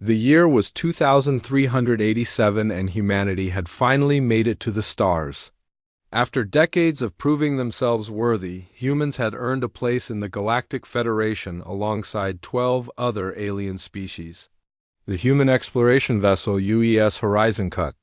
The year was 2387 and humanity had finally made it to the stars. After decades of proving themselves worthy, humans had earned a place in the Galactic Federation alongside 12 other alien species. The human exploration vessel UES Horizon cut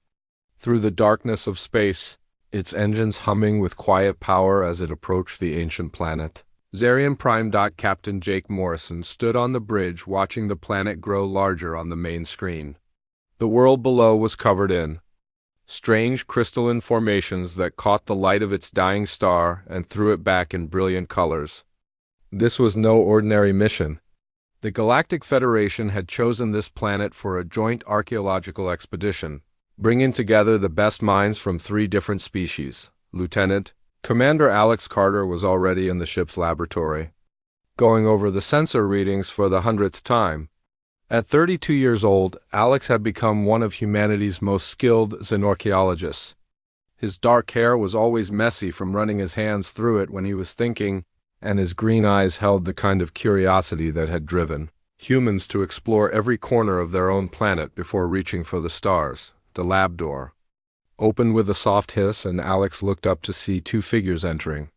through the darkness of space, its engines humming with quiet power as it approached the ancient planet. Xarium Prime. Captain Jake Morrison stood on the bridge watching the planet grow larger on the main screen. The world below was covered in strange crystalline formations that caught the light of its dying star and threw it back in brilliant colors. This was no ordinary mission. The Galactic Federation had chosen this planet for a joint archaeological expedition, bringing together the best minds from 3 different species. Commander Alex Carter was already in the ship's laboratory, going over the sensor readings for the 100th time. At 32 years old, Alex had become one of humanity's most skilled xenorchaeologists. His dark hair was always messy from running his hands through it when he was thinking, and his green eyes held the kind of curiosity that had driven humans to explore every corner of their own planet before reaching for the stars. The lab door opened with a soft hiss, and Alex looked up to see 2 figures entering.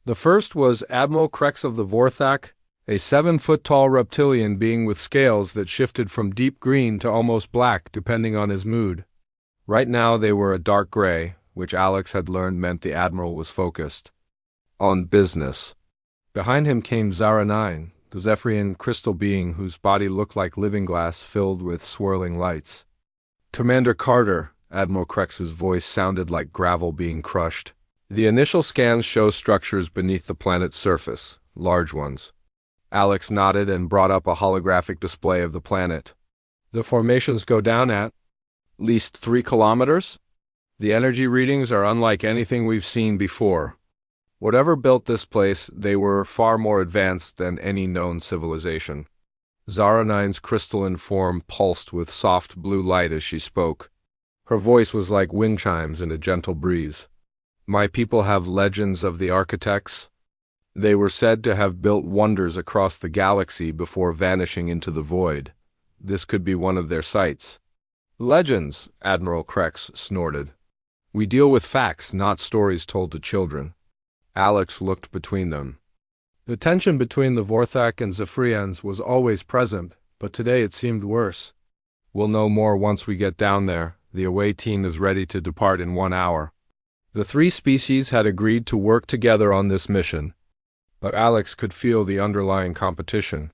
The first was Admiral Krex of the Vorthak, a 7-foot-tall reptilian being with scales that shifted from deep green to almost black depending on his mood. Right now they were a dark gray, which Alex had learned meant the Admiral was focused on business. Behind him came Zara 9, the Zephyrian crystal being whose body looked like living glass filled with swirling lights. Commander Carter, Admiral Krex's voice sounded like gravel being crushed. The initial scans show structures beneath the planet's surface, large ones. Alex nodded and brought up a holographic display of the planet. The formations go down at least 3 kilometers? The energy readings are unlike anything we've seen before. Whatever built this place, they were far more advanced than any known civilization. Zara 9's crystalline form pulsed with soft blue light as she spoke. Her voice was like wind chimes in a gentle breeze. My people have legends of the architects. They were said to have built wonders across the galaxy before vanishing into the void. This could be one of their sites. Legends, Admiral Krex snorted. We deal with facts, not stories told to children. Alex looked between them. The tension between the Vorthak and Zephyrians was always present, but today it seemed worse. We'll know more once we get down there. The away team is ready to depart in 1 hour. The 3 species had agreed to work together on this mission, but Alex could feel the underlying competition.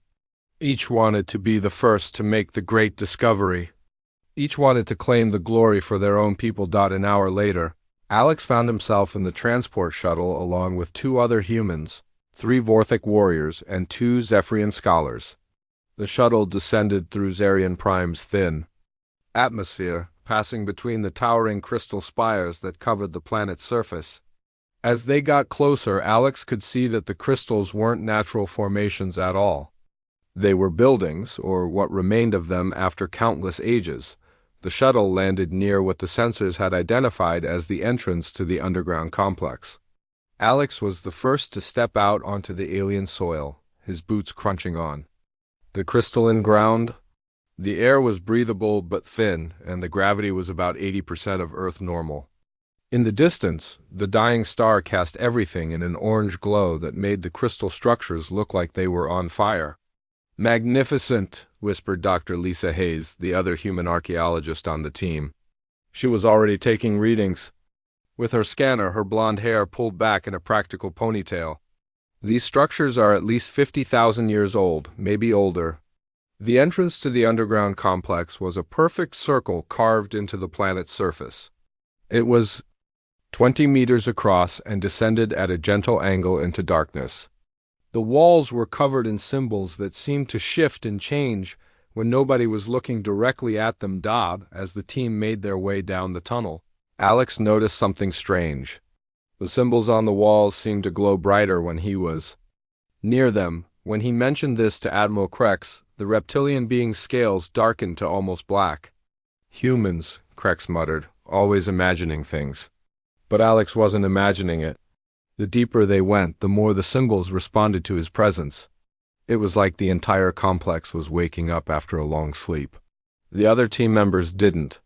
Each wanted to be the first to make the great discovery. Each wanted to claim the glory for their own people. An hour later, Alex found himself in the transport shuttle along with 2 other humans, 3 Vorthak warriors, and 2 Zephyrian scholars. The shuttle descended through Xarium Prime's thin atmosphere, passing between the towering crystal spires that covered the planet's surface. As they got closer, Alex could see that the crystals weren't natural formations at all. They were buildings, or what remained of them after countless ages. The shuttle landed near what the sensors had identified as the entrance to the underground complex. Alex was the first to step out onto the alien soil, his boots crunching on the crystalline ground. The air was breathable but thin, and the gravity was about 80% of Earth normal. In the distance, the dying star cast everything in an orange glow that made the crystal structures look like they were on fire. Magnificent, whispered Dr. Lisa Hayes, the other human archaeologist on the team. She was already taking readings. With her scanner, her blonde hair pulled back in a practical ponytail. These structures are at least 50,000 years old, maybe older. The entrance to the underground complex was a perfect circle carved into the planet's surface. It was 20 meters across and descended at a gentle angle into darkness. The walls were covered in symbols that seemed to shift and change when nobody was looking directly at them. As the team made their way down the tunnel, Alex noticed something strange. The symbols on the walls seemed to glow brighter when he was near them. When he mentioned this to Admiral Krex, the reptilian being's scales darkened to almost black. Humans, Krex muttered, always imagining things. But Alex wasn't imagining it. The deeper they went, the more the symbols responded to his presence. It was like the entire complex was waking up after a long sleep. The other team members didn't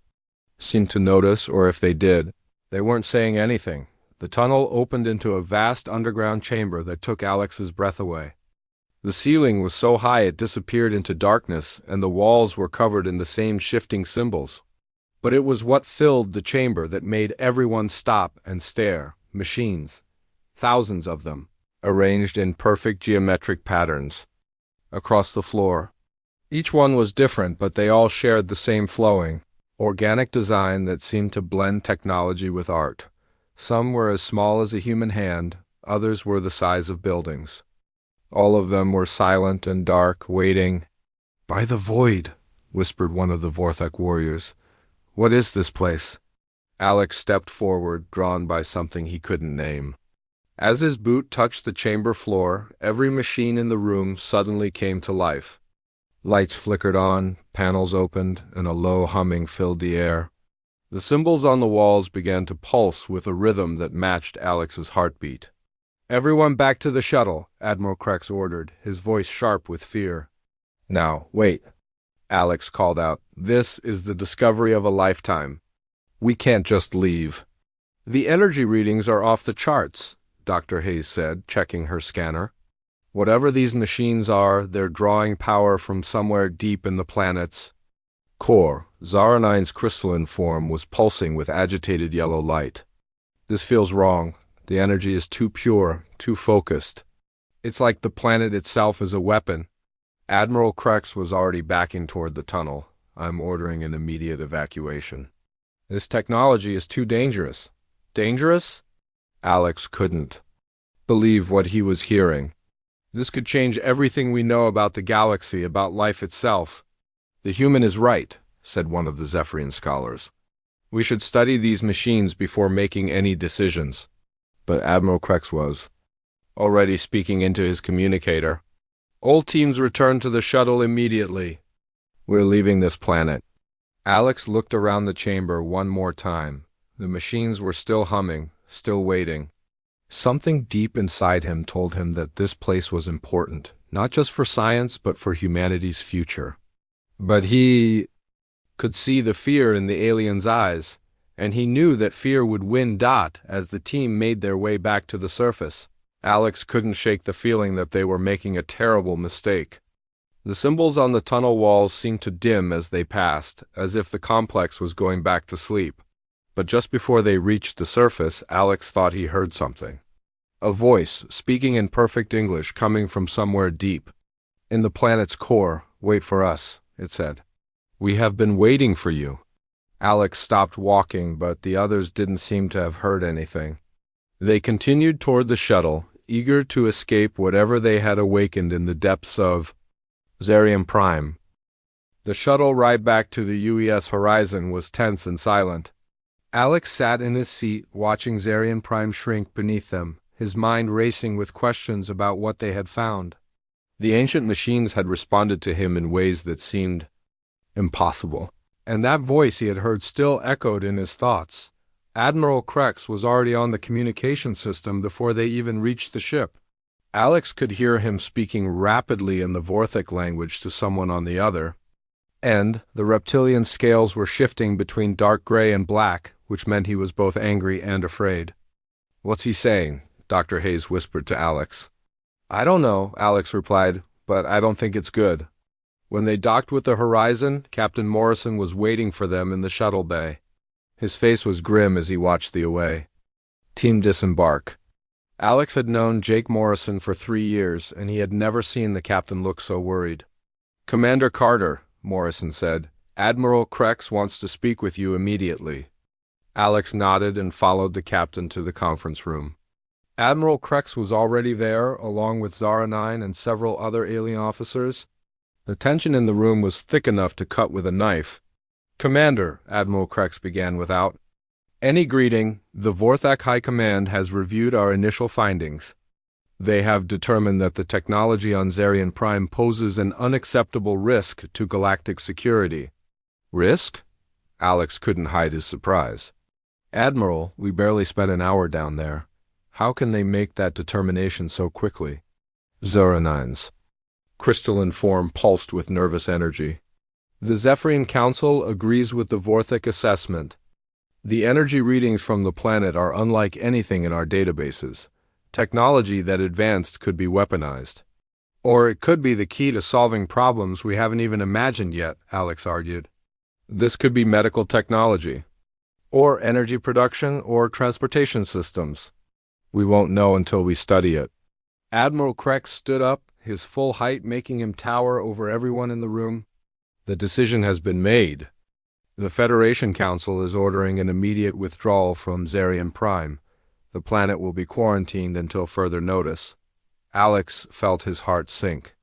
seem to notice, or if they did, they weren't saying anything. The tunnel opened into a vast underground chamber that took Alex's breath away. The ceiling was so high it disappeared into darkness, and the walls were covered in the same shifting symbols. But it was what filled the chamber that made everyone stop and stare. Machines, thousands of them, arranged in perfect geometric patterns across the floor. Each one was different, but they all shared the same flowing, organic design that seemed to blend technology with art. Some were as small as a human hand, others were the size of buildings. All of them were silent and dark, waiting. "By the void," whispered one of the Vorthak warriors. "What is this place?" Alex stepped forward, drawn by something he couldn't name. As his boot touched the chamber floor, every machine in the room suddenly came to life. Lights flickered on, panels opened, and a low humming filled the air. The symbols on the walls began to pulse with a rhythm that matched Alex's heartbeat. "Everyone back to the shuttle," Admiral Krex ordered, his voice sharp with fear. "Now, wait," Alex called out. "This is the discovery of a lifetime. We can't just leave." "The energy readings are off the charts," Dr. Hayes said, checking her scanner. "Whatever these machines are, they're drawing power from somewhere deep in the planet's core." Xara-9's crystalline form was pulsing with agitated yellow light. "This feels wrong. The energy is too pure, too focused. It's like the planet itself is a weapon." Admiral Krex was already backing toward the tunnel. "I'm ordering an immediate evacuation. This technology is too dangerous." "Dangerous?" Alex couldn't believe what he was hearing. "This could change everything we know about the galaxy, about life itself." "The human is right," said one of the Zephyrian scholars. "We should study these machines before making any decisions." But Admiral Krex was already speaking into his communicator. "All teams return to the shuttle immediately. We're leaving this planet." Alex looked around the chamber one more time. The machines were still humming, still waiting. Something deep inside him told him that this place was important, not just for science, but for humanity's future. But he could see the fear in the alien's eyes, and he knew that fear would win as the team made their way back to the surface. Alex couldn't shake the feeling that they were making a terrible mistake. The symbols on the tunnel walls seemed to dim as they passed, as if the complex was going back to sleep. But just before they reached the surface, Alex thought he heard something. A voice, speaking in perfect English, coming from somewhere deep. "In the planet's core, wait for us," it said. "We have been waiting for you." Alex stopped walking, but the others didn't seem to have heard anything. They continued toward the shuttle, eager to escape whatever they had awakened in the depths of Xarium Prime. The shuttle ride back to the UES horizon was tense and silent. Alex sat in his seat, watching Xarium Prime shrink beneath them, his mind racing with questions about what they had found. The ancient machines had responded to him in ways that seemed impossible. And that voice he had heard still echoed in his thoughts. Admiral Krex was already on the communication system before they even reached the ship. Alex could hear him speaking rapidly in the Vorthak language to someone on the other. And the reptilian scales were shifting between dark gray and black, which meant he was both angry and afraid. "What's he saying?" Dr. Hayes whispered to Alex. "I don't know," Alex replied, "but I don't think it's good." When they docked with the Horizon, Captain Morrison was waiting for them in the shuttle bay. His face was grim as he watched the away team disembark. Alex had known Jake Morrison for 3 years, and he had never seen the captain look so worried. "Commander Carter," Morrison said, "Admiral Krex wants to speak with you immediately." Alex nodded and followed the captain to the conference room. Admiral Krex was already there, along with Xara-9 and several other alien officers. The tension in the room was thick enough to cut with a knife. "Commander," Admiral Krex began without any greeting, "the Vorthak High Command has reviewed our initial findings. They have determined that the technology on Xarium Prime poses an unacceptable risk to galactic security." "Risk?" Alex couldn't hide his surprise. "Admiral, we barely spent an hour down there. How can they make that determination so quickly?" Xara-9's crystalline form pulsed with nervous energy. The Zephyrian Council agrees with the Vorthik assessment. The energy readings from the planet are unlike anything in our databases. Technology that advanced could be weaponized. Or it could be the key to solving problems we haven't even imagined yet, Alex argued. This could be medical technology, or energy production, or transportation systems. We won't know until we study it. Admiral Krex stood up, his full height making him tower over everyone in the room. The decision has been made. The Federation Council is ordering an immediate withdrawal from Xarium Prime. The planet will be quarantined until further notice. Alex felt his heart sink.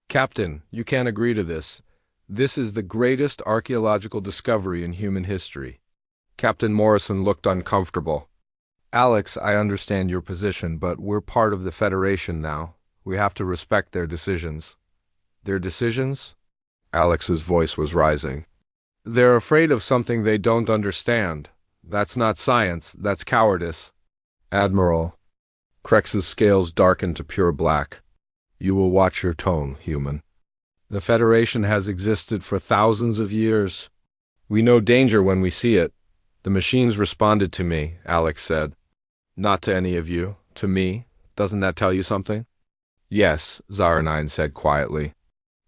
Captain, you can't agree to this. This is the greatest archaeological discovery in human history. Captain Morrison looked uncomfortable. Alex, I understand your position, but we're part of the Federation now. We have to respect their decisions. Their decisions? Alex's voice was rising. They're afraid of something they don't understand. That's not science, that's cowardice. Admiral. Krex's scales darkened to pure black. You will watch your tone, human. The Federation has existed for thousands of years. We know danger when we see it. The machines responded to me, Alex said. Not to any of you, to me. Doesn't that tell you something? Yes, Zaranine said quietly.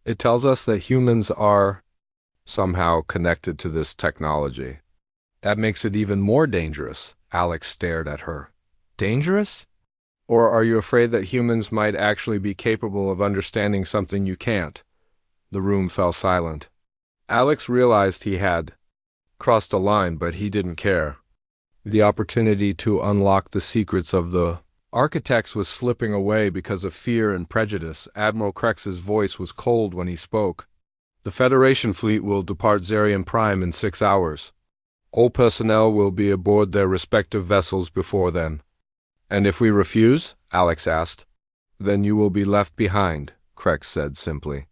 It tells us that humans are somehow connected to this technology. That makes it even more dangerous. Alex stared at her. Dangerous? Or are you afraid that humans might actually be capable of understanding something you can't? The room fell silent. Alex realized he had crossed a line, but he didn't care. The opportunity to unlock the secrets of the architects was slipping away because of fear and prejudice. Admiral Krex's voice was cold when he spoke. The Federation fleet will depart Xarium Prime in 6 hours. All personnel will be aboard their respective vessels before then. And if we refuse? Alex asked. Then you will be left behind, Krex said simply.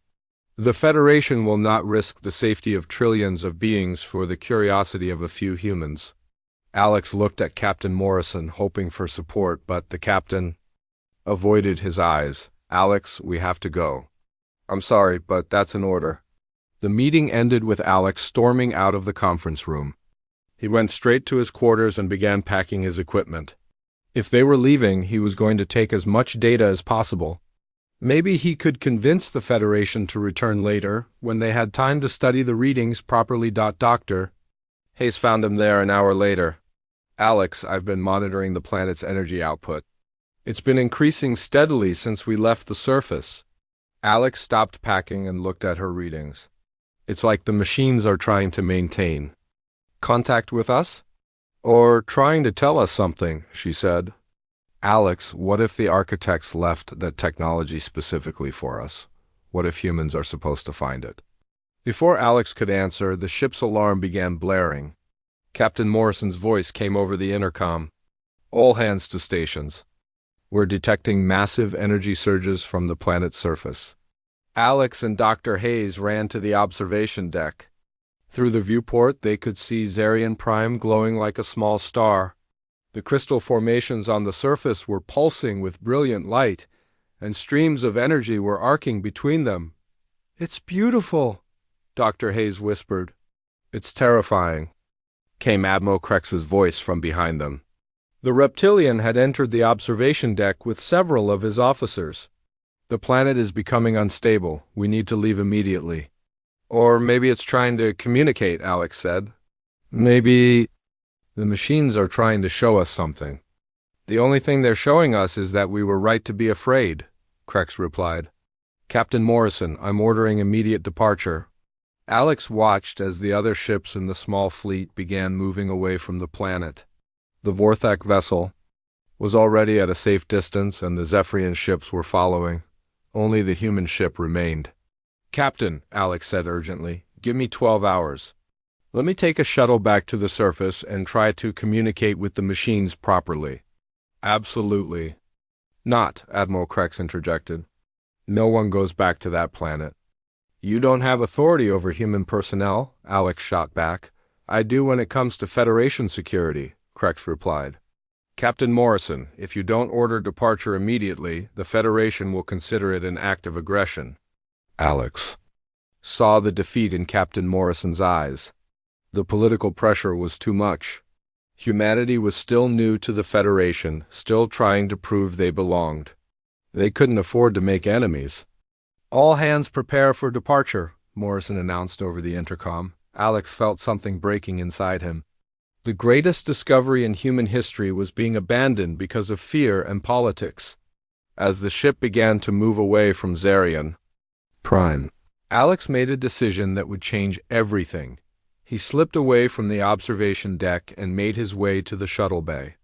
The Federation will not risk the safety of trillions of beings for the curiosity of a few humans. Alex looked at Captain Morrison, hoping for support, but the captain avoided his eyes. Alex, we have to go. I'm sorry, but that's an order. The meeting ended with Alex storming out of the conference room. He went straight to his quarters and began packing his equipment. If they were leaving, he was going to take as much data as possible. Maybe he could convince the Federation to return later, when they had time to study the readings properly. Dr. Hayes found him there an hour later. Alex, I've been monitoring the planet's energy output. It's been increasing steadily since we left the surface. Alex stopped packing and looked at her readings. It's like the machines are trying to maintain contact with us? Or trying to tell us something, she said. Alex, what if the architects left that technology specifically for us? What if humans are supposed to find it? Before Alex could answer, the ship's alarm began blaring. Captain Morrison's voice came over the intercom. All hands to stations. We're detecting massive energy surges from the planet's surface. Alex and Dr. Hayes ran to the observation deck. Through the viewport, they could see Xarium Prime glowing like a small star. The crystal formations on the surface were pulsing with brilliant light, and streams of energy were arcing between them. It's beautiful, Dr. Hayes whispered. It's terrifying, came Admiral Krex's voice from behind them. The reptilian had entered the observation deck with several of his officers. The planet is becoming unstable. We need to leave immediately. Or maybe it's trying to communicate, Alex said. Maybe the machines are trying to show us something. The only thing they're showing us is that we were right to be afraid, Krex replied. Captain Morrison, I'm ordering immediate departure. Alex watched as the other ships in the small fleet began moving away from the planet. The Vorthak vessel was already at a safe distance, and the Zephyrian ships were following. Only the human ship remained. Captain, Alex said urgently, give me 12 hours. Let me take a shuttle back to the surface and try to communicate with the machines properly. Absolutely not, Admiral Krex interjected. No one goes back to that planet. You don't have authority over human personnel, Alex shot back. I do when it comes to Federation security, Krex replied. Captain Morrison, if you don't order departure immediately, the Federation will consider it an act of aggression. Alex. saw the defeat in Captain Morrison's eyes. The political pressure was too much. Humanity was still new to the Federation, still trying to prove they belonged. They couldn't afford to make enemies. "All hands prepare for departure," Morrison announced over the intercom. Alex felt something breaking inside him. The greatest discovery in human history was being abandoned because of fear and politics. As the ship began to move away from Xarium Prime, Alex made a decision that would change everything. He slipped away from the observation deck and made his way to the shuttle bay.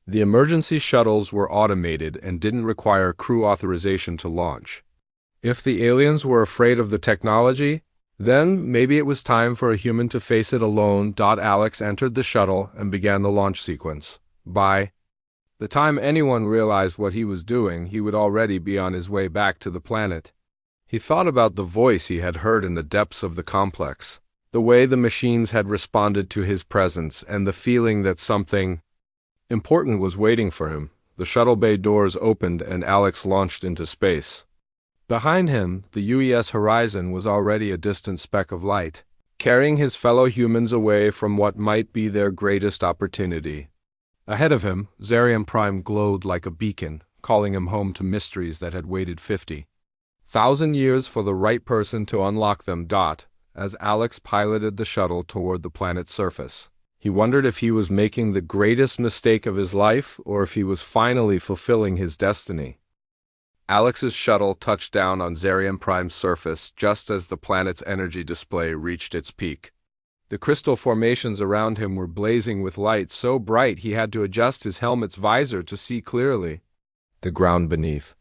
The emergency shuttles were automated and didn't require crew authorization to launch. If the aliens were afraid of the technology, then maybe it was time for a human to face it alone. Alex entered the shuttle and began the launch sequence. By the time anyone realized what he was doing, he would already be on his way back to the planet. He thought about the voice he had heard in the depths of the complex, the way the machines had responded to his presence, and the feeling that something important was waiting for him. The shuttle bay doors opened and Alex launched into space. Behind him, the UES horizon was already a distant speck of light, carrying his fellow humans away from what might be their greatest opportunity. Ahead of him, Xarium Prime glowed like a beacon, calling him home to mysteries that had waited 50,000 years for the right person to unlock them. As Alex piloted the shuttle toward the planet's surface, he wondered if he was making the greatest mistake of his life or if he was finally fulfilling his destiny. Alex's shuttle touched down on Xarium Prime's surface just as the planet's energy display reached its peak. The crystal formations around him were blazing with light so bright he had to adjust his helmet's visor to see clearly. The ground beneath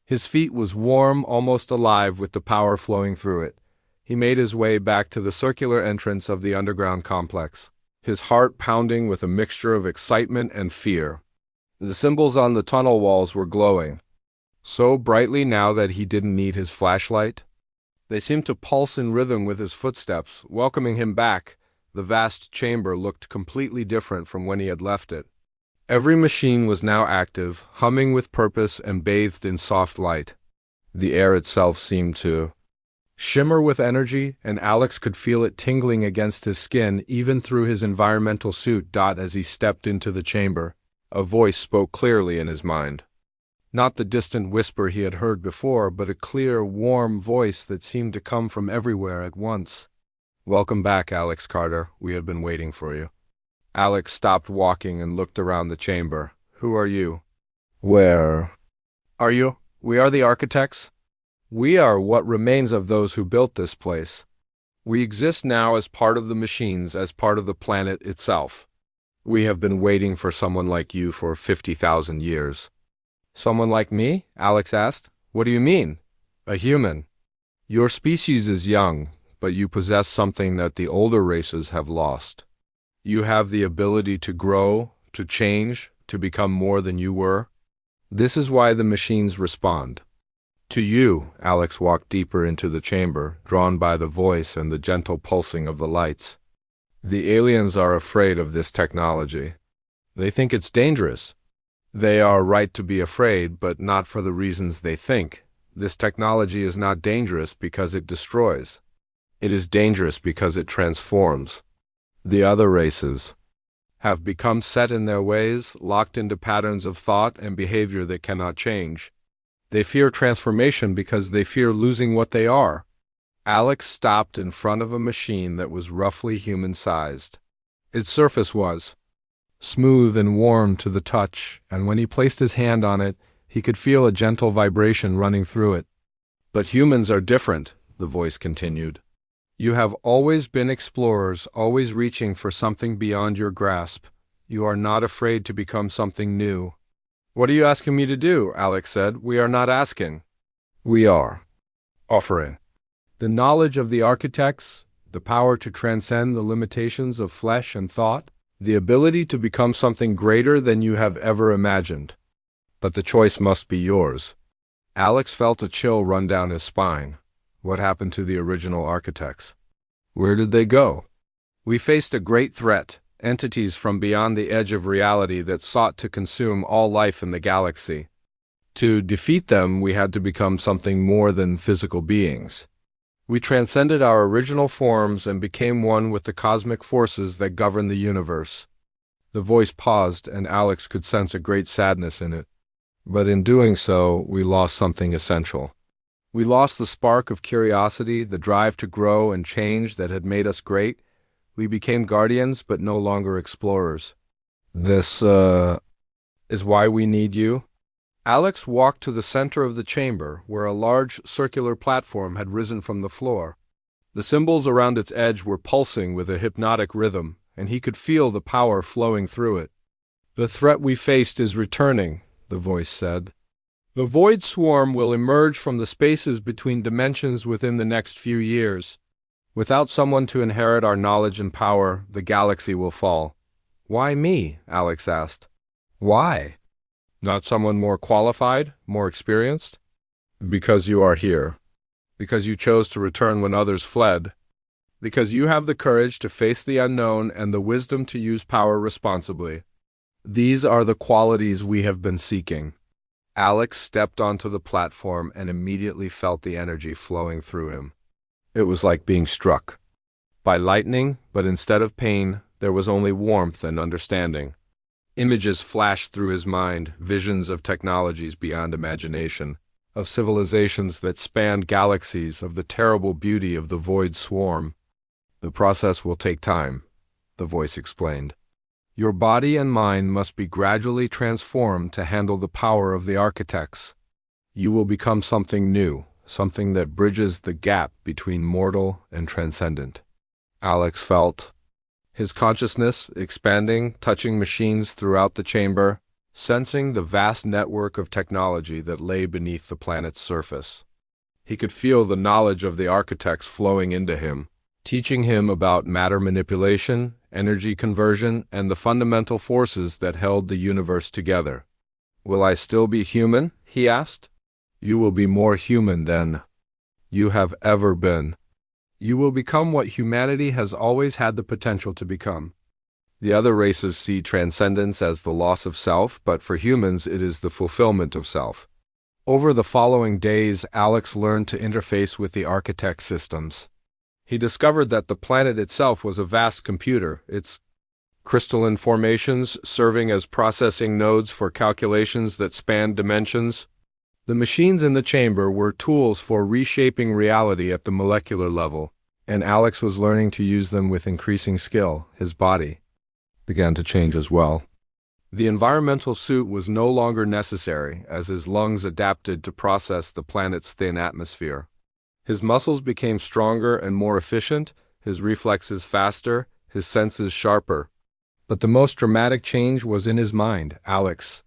his feet was warm, almost alive with the power flowing through it. He made his way back to the circular entrance of the underground complex, his heart pounding with a mixture of excitement and fear. The symbols on the tunnel walls were glowing so brightly now that he didn't need his flashlight. They seemed to pulse in rhythm with his footsteps, welcoming him back. The vast chamber looked completely different from when he had left it. Every machine was now active, humming with purpose and bathed in soft light. The air itself seemed to shimmer with energy, and Alex could feel it tingling against his skin even through his environmental suit. As he stepped into the chamber, a voice spoke clearly in his mind. Not the distant whisper he had heard before, but a clear, warm voice that seemed to come from everywhere at once. "Welcome back, Alex Carter. We have been waiting for you." Alex stopped walking and looked around the chamber. "Who are you? Where are you?" "We are the architects. We are what remains of those who built this place. We exist now as part of the machines, as part of the planet itself. We have been waiting for someone like you for 50,000 years. "Someone like me?" Alex asked. "What do you mean?" "A human. Your species is young, but you possess something that the older races have lost. You have the ability to grow, to change, to become more than you were. This is why the machines respond to you." Alex walked deeper into the chamber, drawn by the voice and the gentle pulsing of the lights. "The aliens are afraid of this technology. They think it's dangerous. They are right to be afraid, but not for the reasons they think. This technology is not dangerous because it destroys. It is dangerous because it transforms. The other races have become set in their ways, locked into patterns of thought and behavior that cannot change. They fear transformation because they fear losing what they are." Alex stopped in front of a machine that was roughly human-sized. Its surface was smooth and warm to the touch, and when he placed his hand on it, he could feel a gentle vibration running through it. "But humans are different," the voice continued. "You have always been explorers, always reaching for something beyond your grasp. You are not afraid to become something new." "What are you asking me to do?" Alex said. "We are not asking. We are offering the knowledge of the architects, the power to transcend the limitations of flesh and thought, the ability to become something greater than you have ever imagined. But the choice must be yours." Alex felt a chill run down his spine. What happened to the original architects? Where did they go? "We faced a great threat, entities from beyond the edge of reality that sought to consume all life in the galaxy. To defeat them, we had to become something more than physical beings. We transcended our original forms and became one with the cosmic forces that govern the universe. The voice paused, and Alex could sense a great sadness in it. But in doing so, we lost something essential. We lost the spark of curiosity, the drive to grow and change that had made us great. We became guardians, but no longer explorers. This, is why we need you? Alex walked to the center of the chamber, where a large circular platform had risen from the floor. The symbols around its edge were pulsing with a hypnotic rhythm, and he could feel the power flowing through it. "The threat we faced is returning," the voice said. "The void swarm will emerge from the spaces between dimensions within the next few years. Without someone to inherit our knowledge and power, the galaxy will fall." "Why me?" Alex asked. "Why? Not someone more qualified, more experienced?" "Because you are here. Because you chose to return when others fled. Because you have the courage to face the unknown and the wisdom to use power responsibly. These are the qualities we have been seeking." Alex stepped onto the platform and immediately felt the energy flowing through him. It was like being struck by lightning, but instead of pain, there was only warmth and understanding. Images flashed through his mind, visions of technologies beyond imagination, of civilizations that spanned galaxies, of the terrible beauty of the void swarm. "The process will take time," the voice explained. "Your body and mind must be gradually transformed to handle the power of the architects. You will become something new, something that bridges the gap between mortal and transcendent." Alex felt his consciousness expanding, touching machines throughout the chamber, sensing the vast network of technology that lay beneath the planet's surface. He could feel the knowledge of the architects flowing into him, teaching him about matter manipulation, energy conversion, and the fundamental forces that held the universe together. "Will I still be human?" he asked. "You will be more human than you have ever been. You will become what humanity has always had the potential to become. The other races see transcendence as the loss of self, but for humans it is the fulfillment of self." Over the following days, Alex learned to interface with the architect systems. He discovered that the planet itself was a vast computer, its crystalline formations serving as processing nodes for calculations that spanned dimensions. The machines in the chamber were tools for reshaping reality at the molecular level, and Alex was learning to use them with increasing skill. His body began to change as well. The environmental suit was no longer necessary, as his lungs adapted to process the planet's thin atmosphere. His muscles became stronger and more efficient, his reflexes faster, his senses sharper. But the most dramatic change was in his mind. Alex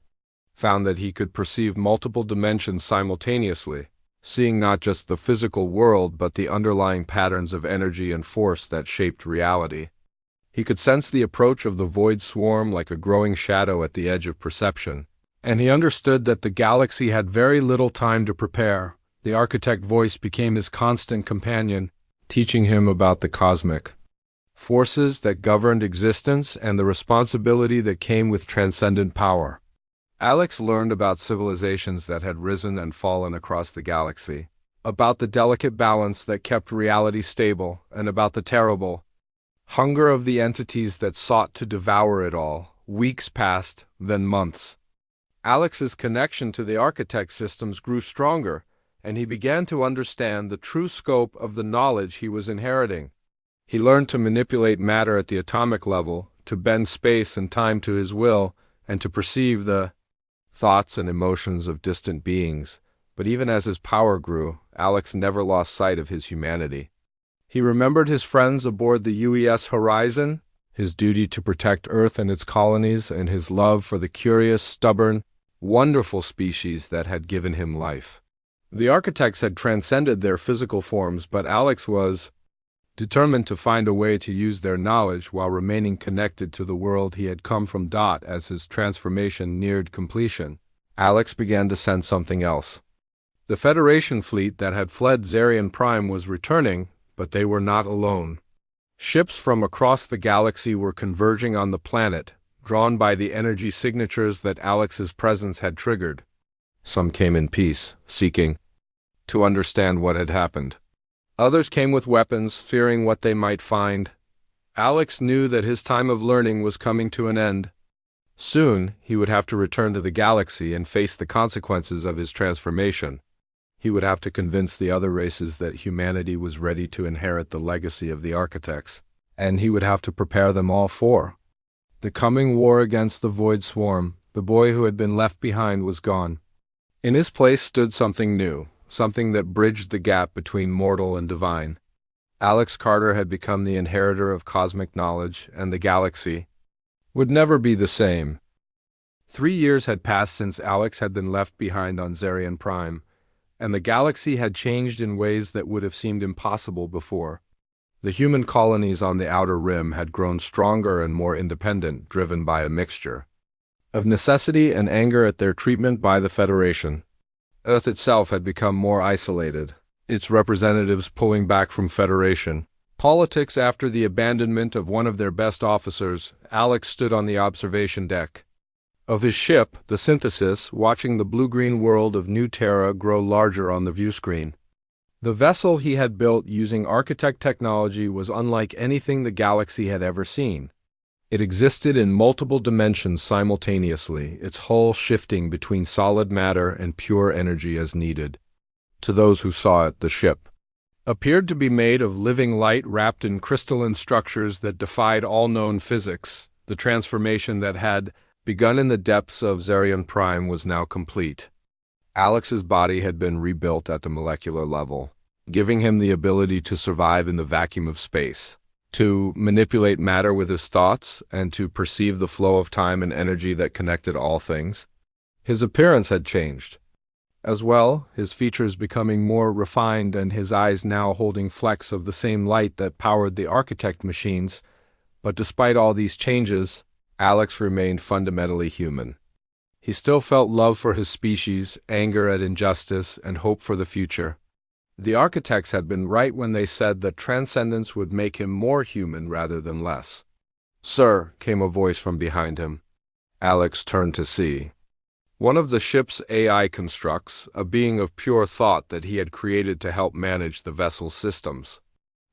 found that he could perceive multiple dimensions simultaneously, seeing not just the physical world but the underlying patterns of energy and force that shaped reality. He could sense the approach of the void swarm like a growing shadow at the edge of perception, and he understood that the galaxy had very little time to prepare. The architect voice became his constant companion, teaching him about the cosmic forces that governed existence and the responsibility that came with transcendent power. Alex learned about civilizations that had risen and fallen across the galaxy, about the delicate balance that kept reality stable, and about the terrible hunger of the entities that sought to devour it all. Weeks passed, then months. Alex's connection to the architect systems grew stronger, and he began to understand the true scope of the knowledge he was inheriting. He learned to manipulate matter at the atomic level, to bend space and time to his will, and to perceive the thoughts and emotions of distant beings. But even as his power grew, Alex never lost sight of his humanity. He remembered his friends aboard the UES Horizon, his duty to protect Earth and its colonies, and his love for the curious, stubborn, wonderful species that had given him life. The architects had transcended their physical forms, but Alex was determined to find a way to use their knowledge while remaining connected to the world he had come from. As his transformation neared completion, Alex began to sense something else. The Federation fleet that had fled Xarium Prime was returning, but they were not alone. Ships from across the galaxy were converging on the planet, drawn by the energy signatures that Alex's presence had triggered. Some came in peace, seeking to understand what had happened. Others came with weapons, fearing what they might find. Alex knew that his time of learning was coming to an end. Soon, he would have to return to the galaxy and face the consequences of his transformation. He would have to convince the other races that humanity was ready to inherit the legacy of the architects, and he would have to prepare them all for the coming war against the Void Swarm. The boy who had been left behind was gone. In his place stood something new, something that bridged the gap between mortal and divine. Alex Carter had become the inheritor of cosmic knowledge, and the galaxy would never be the same. 3 years had passed since Alex had been left behind on Xarium Prime, and the galaxy had changed in ways that would have seemed impossible before. The human colonies on the outer rim had grown stronger and more independent, driven by a mixture of necessity and anger at their treatment by the Federation. Earth itself had become more isolated, its representatives pulling back from Federation politics after the abandonment of one of their best officers. Alex stood on the observation deck of his ship, the Synthesis, watching the blue-green world of New Terra grow larger on the viewscreen. The vessel he had built using architect technology was unlike anything the galaxy had ever seen. It existed in multiple dimensions simultaneously, its hull shifting between solid matter and pure energy as needed. To those who saw it, the ship appeared to be made of living light wrapped in crystalline structures that defied all known physics. The transformation that had begun in the depths of Xarium Prime was now complete. Alex's body had been rebuilt at the molecular level, giving him the ability to survive in the vacuum of space, to manipulate matter with his thoughts, and to perceive the flow of time and energy that connected all things. His appearance had changed as well, his features becoming more refined and his eyes now holding flecks of the same light that powered the architect machines. But despite all these changes, Alex remained fundamentally human. He still felt love for his species, anger at injustice, and hope for the future. The architects had been right when they said that transcendence would make him more human rather than less. "Sir," came a voice from behind him. Alex turned to see one of the ship's AI constructs, a being of pure thought that he had created to help manage the vessel's systems.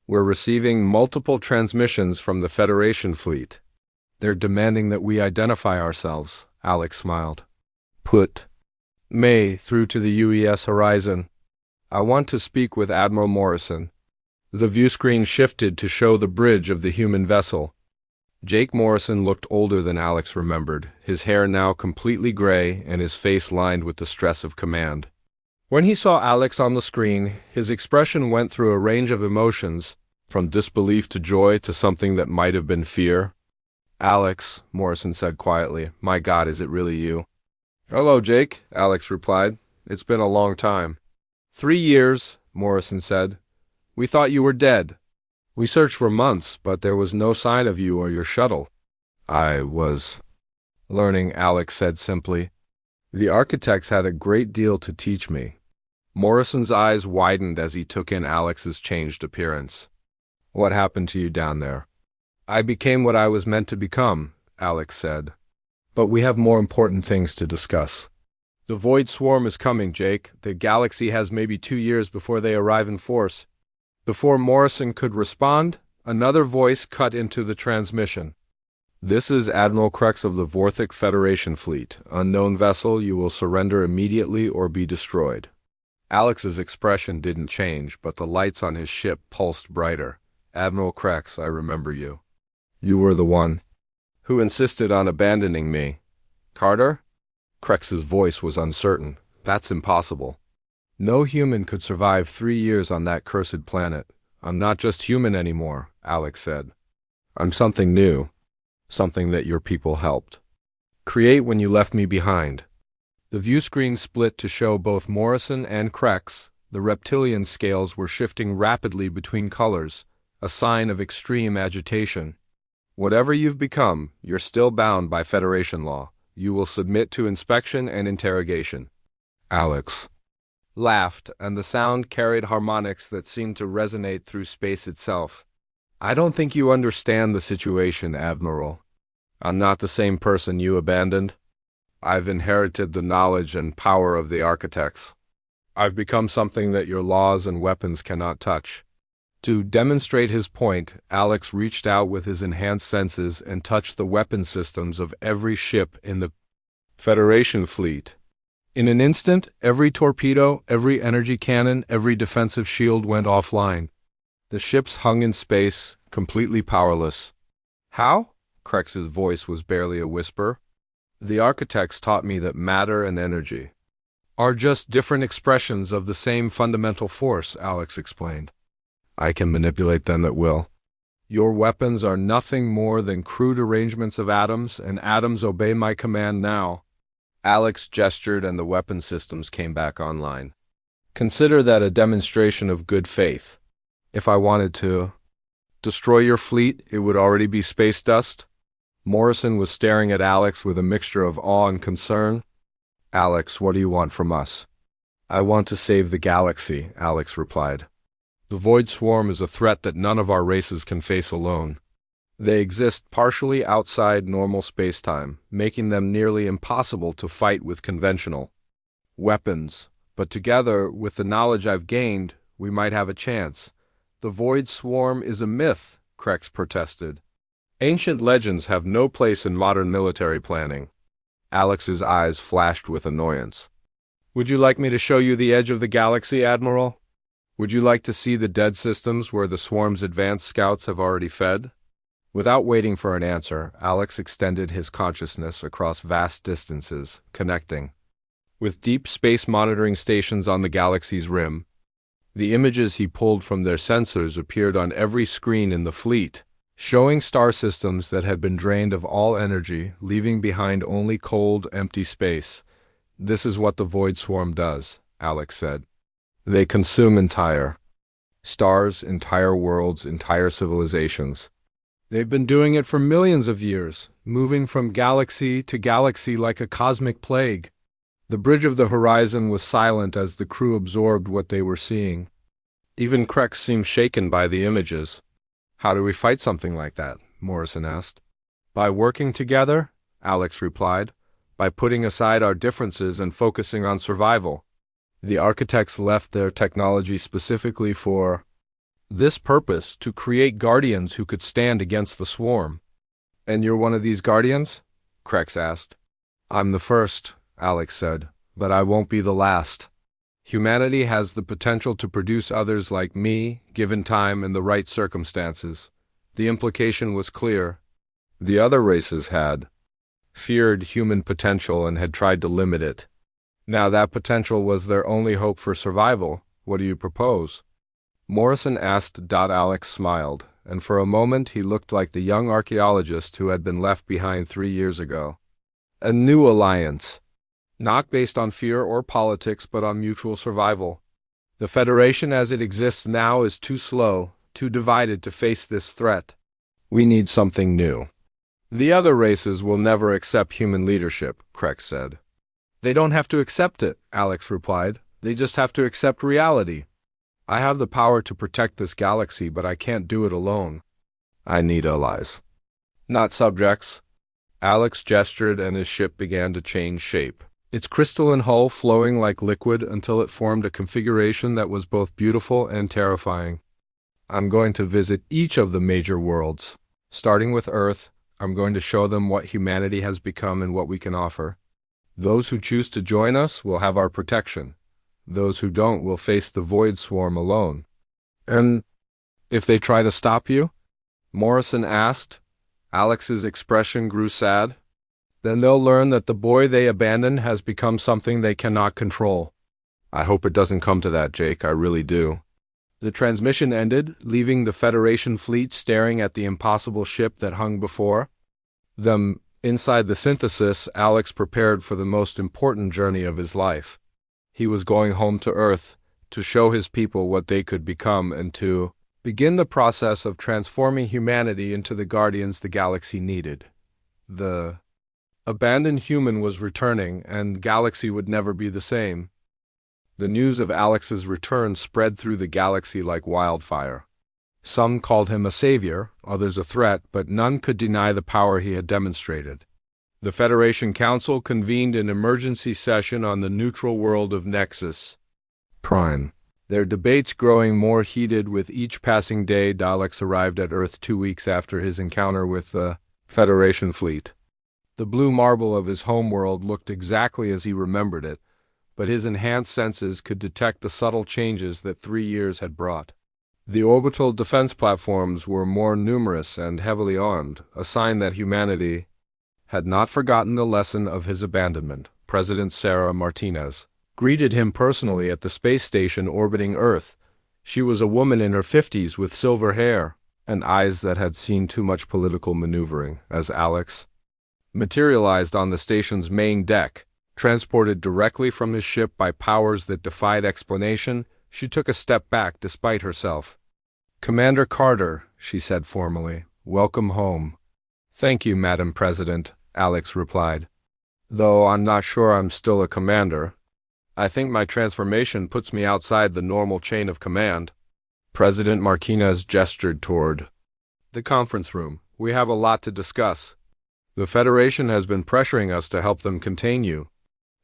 "We're receiving multiple transmissions from the Federation fleet. They're demanding that we identify ourselves." Alex smiled. "Put May through to the UES horizon. I want to speak with Admiral Morrison." The viewscreen shifted to show the bridge of the human vessel. Jake Morrison looked older than Alex remembered, his hair now completely gray and his face lined with the stress of command. When he saw Alex on the screen, his expression went through a range of emotions, from disbelief to joy to something that might have been fear. "Alex," Morrison said quietly, "my God, is it really you?" "Hello, Jake," Alex replied. "It's been a long time." 3 years, Morrison said. "We thought you were dead. We searched for months, but there was no sign of you or your shuttle." "I was learning," Alex said simply. "The architects had a great deal to teach me." Morrison's eyes widened as he took in Alex's changed appearance. "What happened to you down there?" "I became what I was meant to become," Alex said. "But we have more important things to discuss." "The Void Swarm is coming, Jake. The galaxy has maybe 2 years before they arrive in force." Before Morrison could respond, another voice cut into the transmission. "This is Admiral Crux of the Vorthic Federation Fleet. Unknown vessel, you will surrender immediately or be destroyed." Alex's expression didn't change, but the lights on his ship pulsed brighter. "Admiral Crux, I remember you. You were the one who insisted on abandoning me." "Carter?" Crux's voice was uncertain. "That's impossible. No human could survive 3 years on that cursed planet." "I'm not just human anymore," Alex said. "I'm something new, something that your people helped create when you left me behind." The viewscreen split to show both Morrison and Crux. The reptilian scales were shifting rapidly between colors, a sign of extreme agitation. "Whatever you've become, you're still bound by Federation law. You will submit to inspection and interrogation." Alex laughed, and the sound carried harmonics that seemed to resonate through space itself. "I don't think you understand the situation, Admiral. I'm not the same person you abandoned. I've inherited the knowledge and power of the architects. I've become something that your laws and weapons cannot touch." To demonstrate his point, Alex reached out with his enhanced senses and touched the weapon systems of every ship in the Federation fleet. In an instant, every torpedo, every energy cannon, every defensive shield went offline. The ships hung in space, completely powerless. How? Krex's voice was barely a whisper. The architects taught me that matter and energy are just different expressions of the same fundamental force, Alex explained. I can manipulate them at will. Your weapons are nothing more than crude arrangements of atoms, and atoms obey my command now. Alex gestured and the weapon systems came back online. Consider that a demonstration of good faith. If I wanted to destroy your fleet, it would already be space dust. Morrison was staring at Alex with a mixture of awe and concern. Alex, what do you want from us? I want to save the galaxy, Alex replied. The Void Swarm is a threat that none of our races can face alone. They exist partially outside normal space-time, making them nearly impossible to fight with conventional weapons. But together, with the knowledge I've gained, we might have a chance. The Void Swarm is a myth, Krex protested. Ancient legends have no place in modern military planning. Alex's eyes flashed with annoyance. Would you like me to show you the edge of the galaxy, Admiral? Would you like to see the dead systems where the swarm's advanced scouts have already fed? Without waiting for an answer, Alex extended his consciousness across vast distances, connecting with deep space monitoring stations on the galaxy's rim. The images he pulled from their sensors appeared on every screen in the fleet, showing star systems that had been drained of all energy, leaving behind only cold, empty space. This is what the Void Swarm does, Alex said. They consume entire stars, entire worlds, entire civilizations. They've been doing it for millions of years, moving from galaxy to galaxy like a cosmic plague. The bridge of the horizon was silent as the crew absorbed what they were seeing. Even Krex seemed shaken by the images. How do we fight something like that? Morrison asked. By working together, Alex replied. By putting aside our differences and focusing on survival. The architects left their technology specifically for this purpose, to create guardians who could stand against the swarm. And you're one of these guardians? Krex asked. I'm the first, Alex said, but I won't be the last. Humanity has the potential to produce others like me, given time and the right circumstances. The implication was clear. The other races had feared human potential and had tried to limit it. Now that potential was their only hope for survival. What do you propose? Morrison asked. Alex smiled, and for a moment he looked like the young archaeologist who had been left behind 3 years ago. A new alliance, not based on fear or politics but on mutual survival. The Federation as it exists now is too slow, too divided to face this threat. We need something new. The other races will never accept human leadership, Krex said. They don't have to accept it, Alex replied. They just have to accept reality. I have the power to protect this galaxy, but I can't do it alone. I need allies, not subjects. Alex gestured and his ship began to change shape, its crystalline hull flowing like liquid until it formed a configuration that was both beautiful and terrifying. I'm going to visit each of the major worlds. Starting with Earth, I'm going to show them what humanity has become and what we can offer. Those who choose to join us will have our protection. Those who don't will face the Void Swarm alone. And if they try to stop you? Morrison asked. Alex's expression grew sad. Then they'll learn that the boy they abandoned has become something they cannot control. I hope it doesn't come to that, Jake, I really do. The transmission ended, leaving the Federation fleet staring at the impossible ship that hung before them. Inside the synthesis, Alex prepared for the most important journey of his life. He was going home to Earth, to show his people what they could become and to begin the process of transforming humanity into the guardians the galaxy needed. The abandoned human was returning, and galaxy would never be the same. The news of Alex's return spread through the galaxy like wildfire. Some called him a savior, others a threat, but none could deny the power he had demonstrated. The Federation Council convened an emergency session on the neutral world of Nexus Prime. Their debates growing more heated with each passing day. Daleks arrived at Earth 2 weeks after his encounter with the Federation fleet. The blue marble of his homeworld looked exactly as he remembered it, but his enhanced senses could detect the subtle changes that 3 years had brought. The orbital defense platforms were more numerous and heavily armed, a sign that humanity had not forgotten the lesson of his abandonment. President Sarah Martinez greeted him personally at the space station orbiting Earth. She was a woman in her 50s with silver hair and eyes that had seen too much political maneuvering. As Alex materialized on the station's main deck, transported directly from his ship by powers that defied explanation, she took a step back despite herself. "Commander Carter," she said formally, "welcome home." "Thank you, Madam President," Alex replied. "Though I'm not sure I'm still a commander. I think my transformation puts me outside the normal chain of command." President Martinez gestured toward the conference room. "We have a lot to discuss. The Federation has been pressuring us to help them contain you."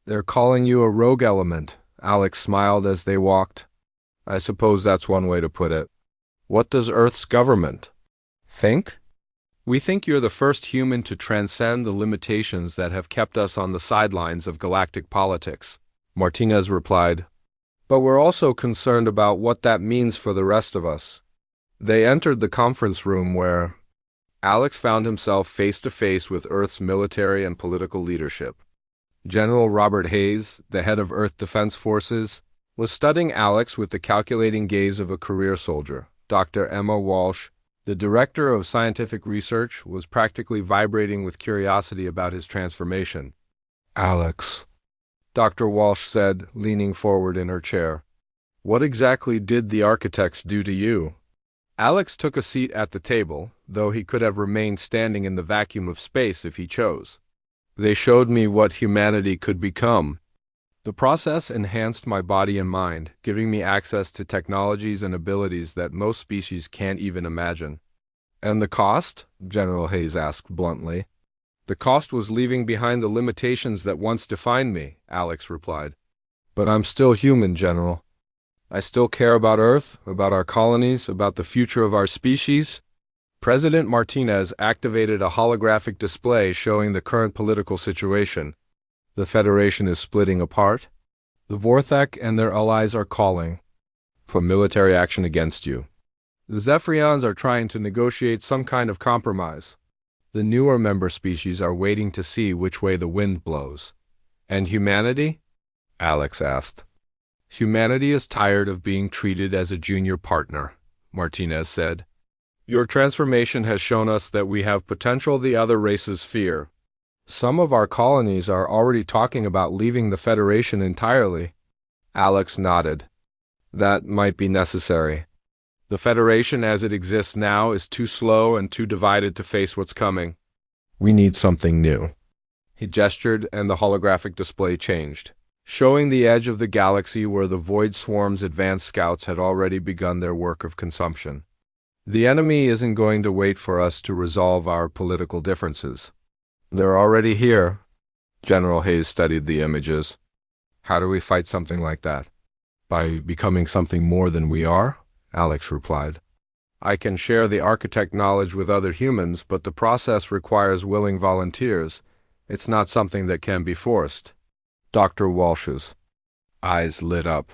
"They're calling you a rogue element," Alex smiled as they walked. "I suppose that's one way to put it. What does Earth's government think?" "We think you're the first human to transcend the limitations that have kept us on the sidelines of galactic politics," Martinez replied. "But we're also concerned about what that means for the rest of us." They entered the conference room where Alex found himself face to face with Earth's military and political leadership. General Robert Hayes, the head of Earth Defense Forces, was studying Alex with the calculating gaze of a career soldier. Dr. Emma Walsh, the director of scientific research, was practically vibrating with curiosity about his transformation. "Alex," Dr. Walsh said, leaning forward in her chair, "what exactly did the architects do to you?" Alex took a seat at the table, though he could have remained standing in the vacuum of space if he chose. "They showed me what humanity could become. The process enhanced my body and mind, giving me access to technologies and abilities that most species can't even imagine." "And the cost?" General Hayes asked bluntly. "The cost was leaving behind the limitations that once defined me," Alex replied. "But I'm still human, General. I still care about Earth, about our colonies, about the future of our species." President Martinez activated a holographic display showing the current political situation. "The Federation is splitting apart. The Vorthek and their allies are calling for military action against you. The Zephyrians are trying to negotiate some kind of compromise. The newer member species are waiting to see which way the wind blows." "And humanity?" Alex asked. "Humanity is tired of being treated as a junior partner," Martinez said. "Your transformation has shown us that we have potential the other races fear. Some of our colonies are already talking about leaving the Federation entirely." Alex nodded. "That might be necessary. The Federation as it exists now is too slow and too divided to face what's coming. We need something new." He gestured and the holographic display changed, showing the edge of the galaxy where the Void Swarm's advanced scouts had already begun their work of consumption. "The enemy isn't going to wait for us to resolve our political differences. They're already here." General Hayes studied the images. "How do we fight something like that?" "By becoming something more than we are," Alex replied. "I can share the architect knowledge with other humans, but the process requires willing volunteers. It's not something that can be forced." Dr. Walsh's eyes lit up.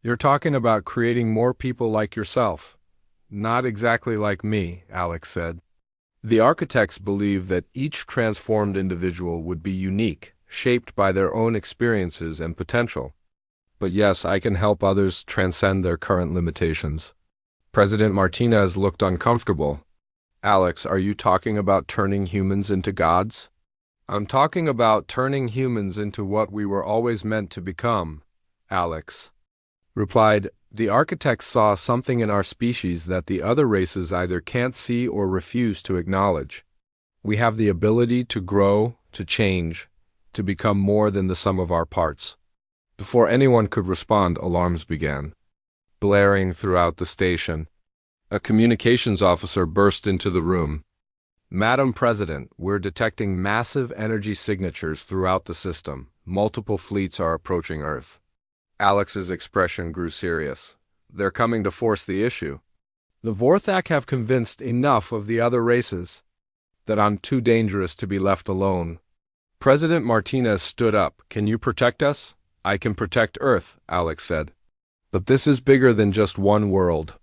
"You're talking about creating more people like yourself." "Not exactly like me," Alex said. "The architects believe that each transformed individual would be unique, shaped by their own experiences and potential. But yes, I can help others transcend their current limitations." President Martinez looked uncomfortable. "Alex, are you talking about turning humans into gods?" "I'm talking about turning humans into what we were always meant to become," Alex replied. "The architects saw something in our species that the other races either can't see or refuse to acknowledge. We have the ability to grow, to change, to become more than the sum of our parts." Before anyone could respond, alarms began blaring throughout the station. A communications officer burst into the room. "Madam President, we're detecting massive energy signatures throughout the system. Multiple fleets are approaching Earth." Alex's expression grew serious. they're coming to force the issue. The Vorthak have convinced enough of the other races that I'm too dangerous to be left alone. President Martinez stood up. Can you protect us? I can protect Earth, Alex said. But this is bigger than just one world.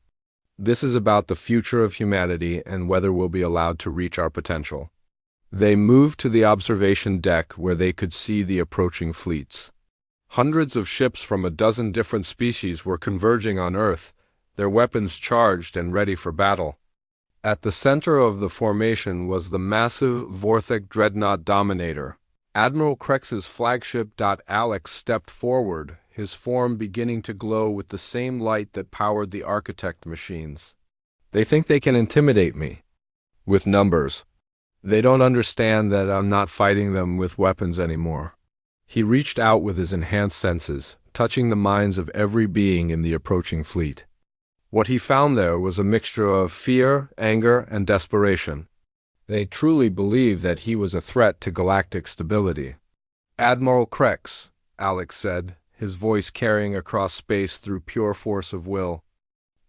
This is about the future of humanity and whether we'll be allowed to reach our potential. They moved to the observation deck where they could see the approaching fleets. Hundreds of ships from a dozen different species were converging on Earth, their weapons charged and ready for battle. At the center of the formation was the massive Vorthak dreadnought Dominator. Admiral Krex's flagship. Alex stepped forward, his form beginning to glow with the same light that powered the architect machines. They think they can intimidate me. With numbers. They don't understand that I'm not fighting them with weapons anymore. He reached out with his enhanced senses, touching the minds of every being in the approaching fleet. What he found there was a mixture of fear, anger, and desperation. They truly believed that he was a threat to galactic stability. Admiral Krex, Alex said, his voice carrying across space through pure force of will.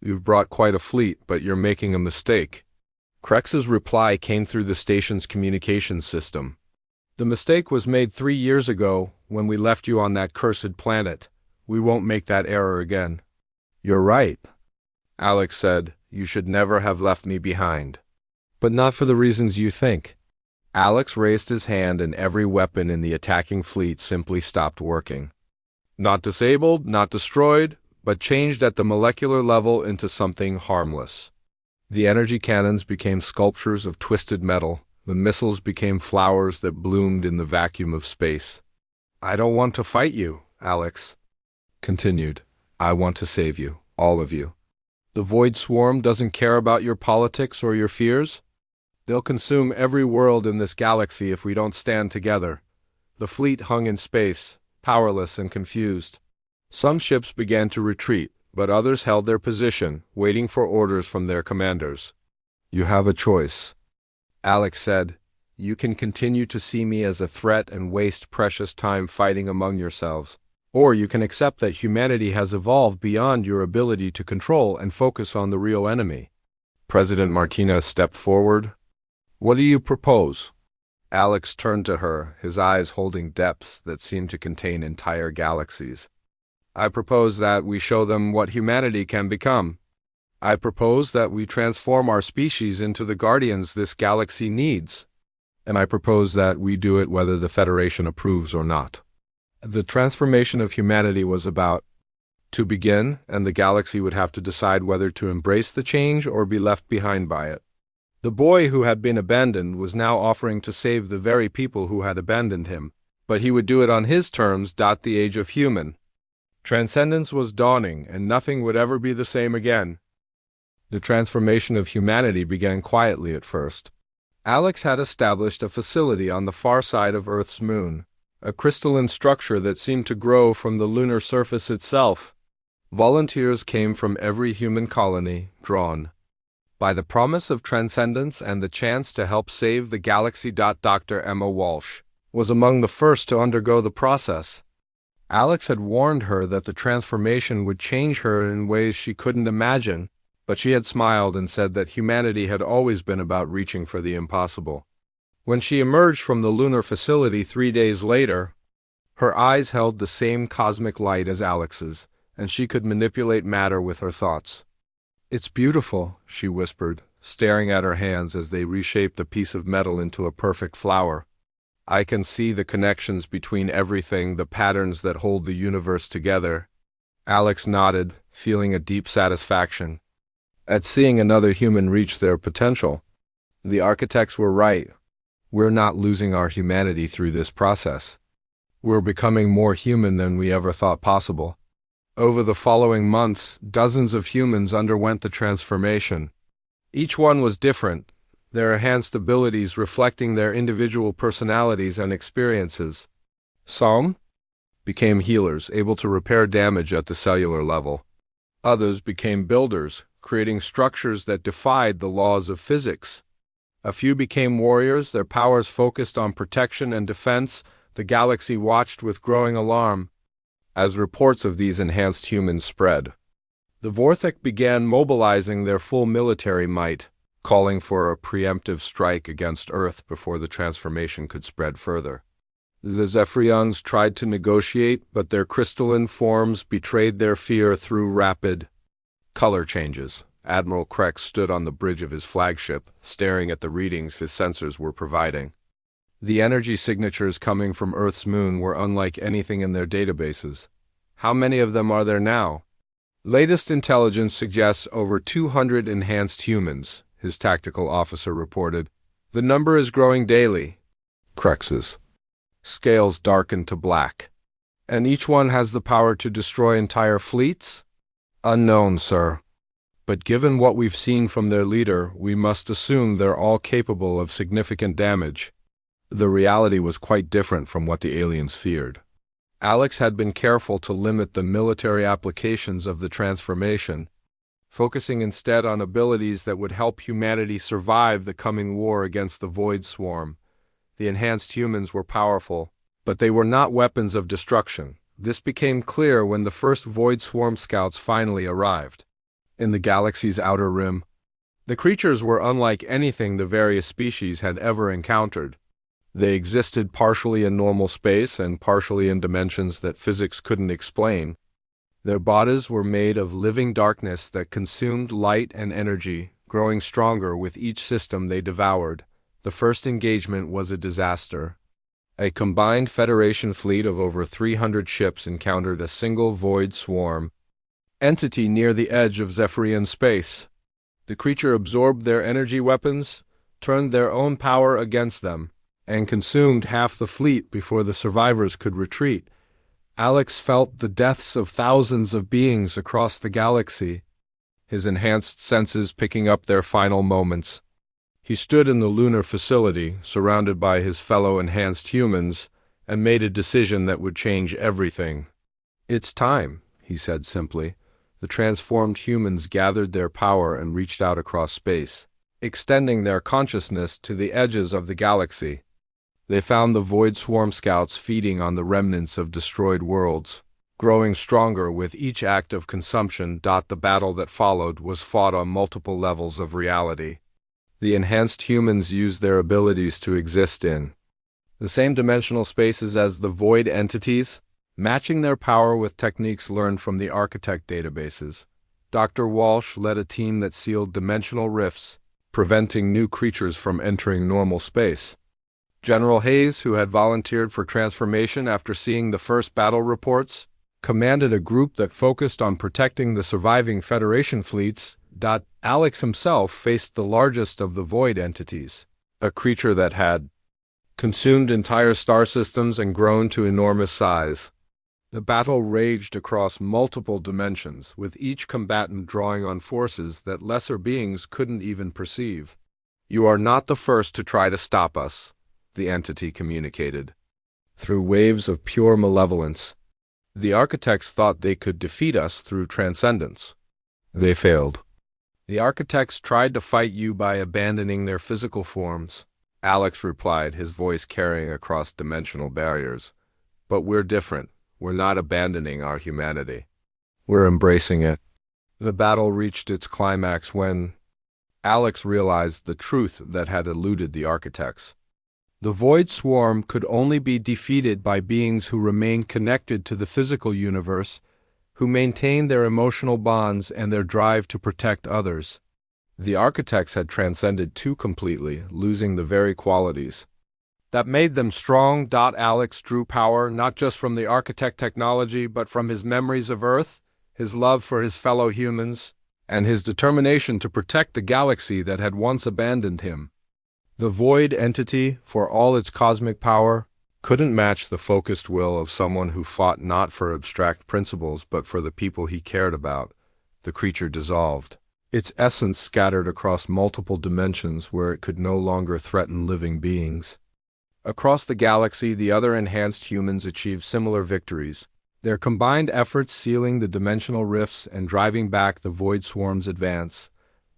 You've brought quite a fleet, but you're making a mistake. Krex's reply came through the station's communications system. The mistake was made 3 years ago when we left you on that cursed planet. We won't make that error again. You're right, Alex said. You should never have left me behind. But not for the reasons you think. Alex raised his hand and every weapon in the attacking fleet simply stopped working. Not disabled, not destroyed, but changed at the molecular level into something harmless. The energy cannons became sculptures of twisted metal. The missiles became flowers that bloomed in the vacuum of space. I don't want to fight you, Alex continued. I want to save you, all of you. The Void Swarm doesn't care about your politics or your fears. They'll consume every world in this galaxy if we don't stand together. The fleet hung in space, powerless and confused. Some ships began to retreat, but others held their position, waiting for orders from their commanders. You have a choice, Alex said. You can continue to see me as a threat and waste precious time fighting among yourselves. Or you can accept that humanity has evolved beyond your ability to control and focus on the real enemy. President Martinez stepped forward. What do you propose? Alex turned to her, his eyes holding depths that seemed to contain entire galaxies. I propose that we show them what humanity can become. I propose that we transform our species into the guardians this galaxy needs. And I propose that we do it whether the Federation approves or not. The transformation of humanity was about to begin, and the galaxy would have to decide whether to embrace the change or be left behind by it. The boy who had been abandoned was now offering to save the very people who had abandoned him, but he would do it on his terms. The age of human transcendence was dawning, and nothing would ever be the same again. The transformation of humanity began quietly at first. Alex had established a facility on the far side of Earth's moon, a crystalline structure that seemed to grow from the lunar surface itself. Volunteers came from every human colony, drawn by the promise of transcendence and the chance to help save the galaxy. Dr. Emma Walsh was among the first to undergo the process. Alex had warned her that the transformation would change her in ways she couldn't imagine, but she had smiled and said that humanity had always been about reaching for the impossible. When she emerged from the lunar facility 3 days later, her eyes held the same cosmic light as Alex's, and she could manipulate matter with her thoughts. It's beautiful, she whispered, staring at her hands as they reshaped a piece of metal into a perfect flower. I can see the connections between everything, the patterns that hold the universe together. Alex nodded, feeling a deep satisfaction at seeing another human reach their potential. The architects were right. We're not losing our humanity through this process. We're becoming more human than we ever thought possible. Over the following months, dozens of humans underwent the transformation. Each one was different, their enhanced abilities reflecting their individual personalities and experiences. Some became healers, able to repair damage at the cellular level. Others became builders, creating structures that defied the laws of physics. A few became warriors, their powers focused on protection and defense. The galaxy watched with growing alarm as reports of these enhanced humans spread. The Vorthek began mobilizing their full military might, calling for a preemptive strike against Earth before the transformation could spread further. The Zephyrians tried to negotiate, but their crystalline forms betrayed their fear through rapid color changes. Admiral Krex stood on the bridge of his flagship, staring at the readings his sensors were providing. The energy signatures coming from Earth's moon were unlike anything in their databases. How many of them are there now? Latest intelligence suggests over 200 enhanced humans, his tactical officer reported. The number is growing daily. Krex's scales darkened to black. And each one has the power to destroy entire fleets? Unknown, sir. But given what we've seen from their leader, we must assume they're all capable of significant damage. The reality was quite different from what the aliens feared. Alex had been careful to limit the military applications of the transformation, focusing instead on abilities that would help humanity survive the coming war against the Void Swarm. The enhanced humans were powerful, but they were not weapons of destruction. This became clear when the first Void Swarm scouts finally arrived. In the galaxy's outer rim, the creatures were unlike anything the various species had ever encountered. They existed partially in normal space and partially in dimensions that physics couldn't explain. Their bodies were made of living darkness that consumed light and energy, growing stronger with each system they devoured. The first engagement was a disaster. A combined Federation fleet of over 300 ships encountered a single Void Swarm entity near the edge of Zephyrian space. The creature absorbed their energy weapons, turned their own power against them, and consumed half the fleet before the survivors could retreat. Alex felt the deaths of thousands of beings across the galaxy, his enhanced senses picking up their final moments. He stood in the lunar facility, surrounded by his fellow enhanced humans, and made a decision that would change everything. "It's time," he said simply. The transformed humans gathered their power and reached out across space, extending their consciousness to the edges of the galaxy. They found the Void Swarm scouts feeding on the remnants of destroyed worlds, growing stronger with each act of consumption. The battle that followed was fought on multiple levels of reality. The enhanced humans used their abilities to exist in the same dimensional spaces as the void entities, matching their power with techniques learned from the Architect databases. Dr. Walsh led a team that sealed dimensional rifts, preventing new creatures from entering normal space. General Hayes, who had volunteered for transformation after seeing the first battle reports, commanded a group that focused on protecting the surviving Federation fleets. Alex himself faced the largest of the void entities, a creature that had consumed entire star systems and grown to enormous size. The battle raged across multiple dimensions, with each combatant drawing on forces that lesser beings couldn't even perceive. "You are not the first to try to stop us," the entity communicated. Through waves of pure malevolence, the Architects thought they could defeat us through transcendence. They failed. "The Architects tried to fight you by abandoning their physical forms," Alex replied, his voice carrying across dimensional barriers. "But we're different. We're not abandoning our humanity. We're embracing it." The battle reached its climax when Alex realized the truth that had eluded the Architects. The Void Swarm could only be defeated by beings who remained connected to the physical universe, who maintained their emotional bonds and their drive to protect others. The Architects had transcended too completely, losing the very qualities that made them strong. Alex drew power not just from the Architect technology, but from his memories of Earth, his love for his fellow humans, and his determination to protect the galaxy that had once abandoned him. The Void entity, for all its cosmic power, couldn't match the focused will of someone who fought not for abstract principles but for the people he cared about. The creature dissolved, its essence scattered across multiple dimensions where it could no longer threaten living beings. Across the galaxy, the other enhanced humans achieved similar victories, their combined efforts sealing the dimensional rifts and driving back the Void Swarm's advance.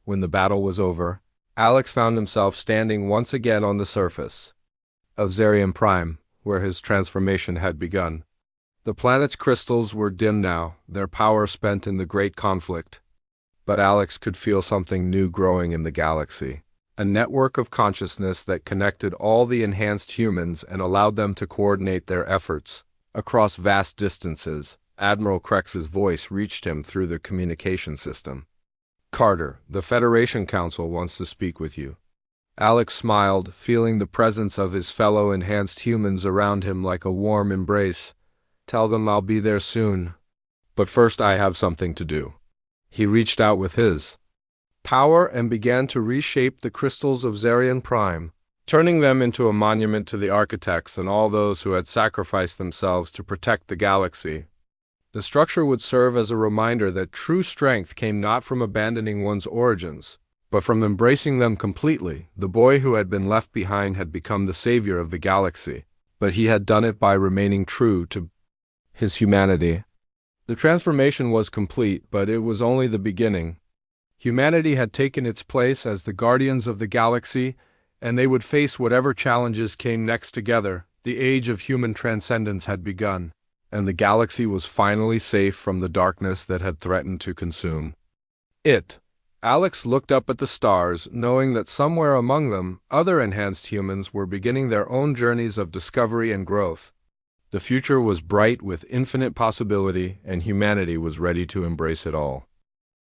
When the battle was over, Alex found himself standing once again on the surface of Xarium Prime, where his transformation had begun. The planet's crystals were dim now, their power spent in the great conflict. But Alex could feel something new growing in the galaxy. A network of consciousness that connected all the enhanced humans and allowed them to coordinate their efforts. Across vast distances, Admiral Krex's voice reached him through the communication system. "Carter, the Federation Council wants to speak with you." Alex smiled, feeling the presence of his fellow enhanced humans around him like a warm embrace. "Tell them I'll be there soon. But first I have something to do." He reached out with his power and began to reshape the crystals of Xarium Prime, turning them into a monument to the architects and all those who had sacrificed themselves to protect the galaxy. The structure would serve as a reminder that true strength came not from abandoning one's origins, but from embracing them completely. The boy who had been left behind had become the savior of the galaxy, but he had done it by remaining true to his humanity. The transformation was complete, but it was only the beginning. Humanity had taken its place as the guardians of the galaxy, and they would face whatever challenges came next together. The age of human transcendence had begun, and the galaxy was finally safe from the darkness that had threatened to consume it. Alex looked up at the stars, knowing that somewhere among them, other enhanced humans were beginning their own journeys of discovery and growth. The future was bright with infinite possibility, and humanity was ready to embrace it all.